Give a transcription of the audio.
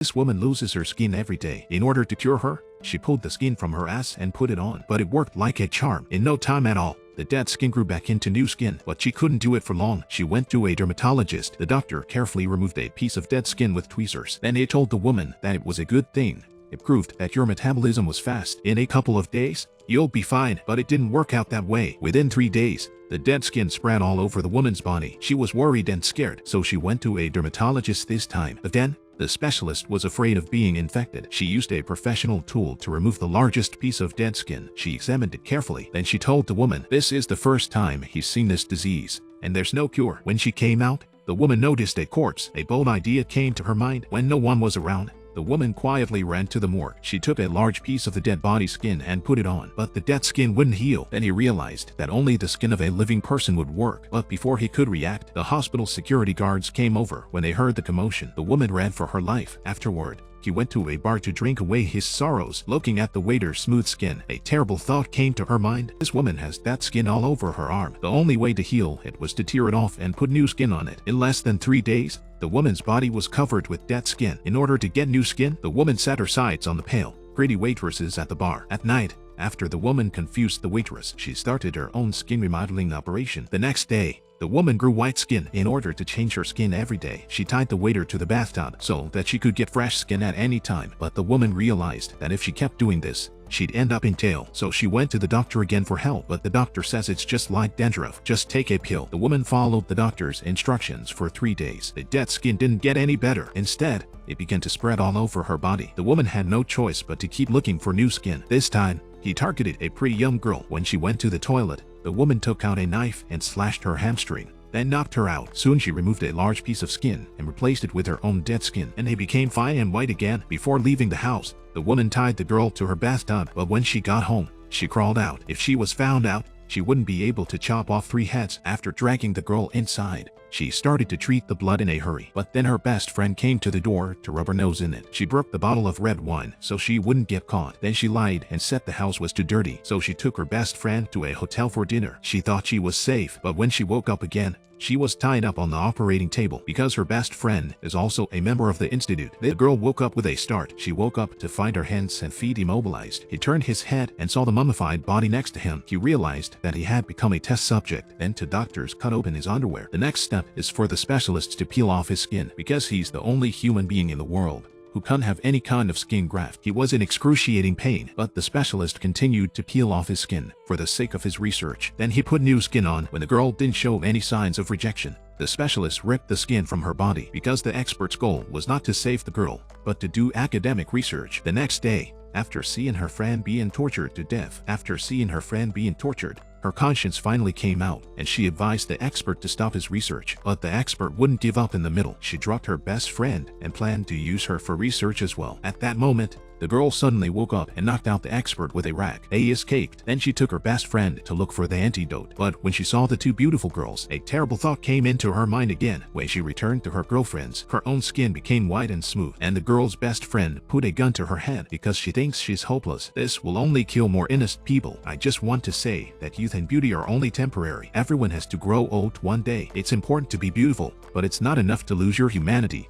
This woman loses her skin every day. In order to cure her, she pulled the skin from her ass and put it on. But it worked like a charm. In no time at all, the dead skin grew back into new skin. But she couldn't do it for long. She went to a dermatologist. The doctor carefully removed a piece of dead skin with tweezers. Then he told the woman that it was a good thing. It proved that your metabolism was fast. In a couple of days, you'll be fine. But it didn't work out that way. Within 3 days, the dead skin spread all over the woman's body. She was worried and scared, so she went to a dermatologist this time. But then, the specialist was afraid of being infected. She used a professional tool to remove the largest piece of dead skin. She examined it carefully. Then she told the woman, this is the first time he's seen this disease, and there's no cure. When she came out, the woman noticed a corpse. A bold idea came to her mind. When no one was around, the woman quietly ran to the morgue. She took a large piece of the dead body skin and put it on. But the dead skin wouldn't heal. Then he realized that only the skin of a living person would work. But before he could react, the hospital security guards came over. When they heard the commotion, the woman ran for her life. Afterward, he went to a bar to drink away his sorrows. Looking at the waiter's smooth skin, a terrible thought came to her mind. This woman has dead skin all over her arm. The only way to heal it was to tear it off and put new skin on it. In less than 3 days, the woman's body was covered with dead skin. In order to get new skin, the woman set her sights on the pale, pretty waitresses at the bar. At night, after the woman confused the waitress, she started her own skin remodeling operation. The next day, the woman grew white skin. In order to change her skin every day, she tied the waiter to the bathtub so that she could get fresh skin at any time. But the woman realized that if she kept doing this, she'd end up in jail. So she went to the doctor again for help. But the doctor says it's just like dandruff. Just take a pill. The woman followed the doctor's instructions for 3 days. The dead skin didn't get any better. Instead, it began to spread all over her body. The woman had no choice but to keep looking for new skin. This time, he targeted a pretty young girl. When she went to the toilet, the woman took out a knife and slashed her hamstring, then knocked her out. Soon she removed a large piece of skin and replaced it with her own dead skin, and they became fine and white again. Before leaving the house, the woman tied the girl to her bathtub, but when she got home, she crawled out. If she was found out, she wouldn't be able to chop off 3 heads. After dragging the girl inside, she started to treat the blood in a hurry. But then her best friend came to the door to rub her nose in it. She broke the bottle of red wine so she wouldn't get caught. Then she lied and said the house was too dirty, so she took her best friend to a hotel for dinner. She thought she was safe, but when she woke up again, she was tied up on the operating table because her best friend is also a member of the institute. The girl woke up with a start. She woke up to find her hands and feet immobilized. He turned his head and saw the mummified body next to him. He realized that he had become a test subject. Then two doctors cut open his underwear. The next step is for the specialists to peel off his skin because he's the only human being in the world who can't have any kind of skin graft. He was in excruciating pain, but the specialist continued to peel off his skin for the sake of his research. Then he put new skin on. When the girl didn't show any signs of rejection, the specialist ripped the skin from her body because the expert's goal was not to save the girl, but to do academic research. The next day, after seeing her friend being tortured to death, her conscience finally came out, and she advised the expert to stop his research. But the expert wouldn't give up in the middle. She drugged her best friend and planned to use her for research as well. At that moment, the girl suddenly woke up and knocked out the expert with a rack. They escaped. Then she took her best friend to look for the antidote. But when she saw the two beautiful girls, a terrible thought came into her mind again. When she returned to her girlfriends, her own skin became white and smooth, and the girl's best friend put a gun to her head because she thinks she's hopeless. This will only kill more innocent people. I just want to say that youth and beauty are only temporary. Everyone has to grow old one day. It's important to be beautiful, but it's not enough to lose your humanity.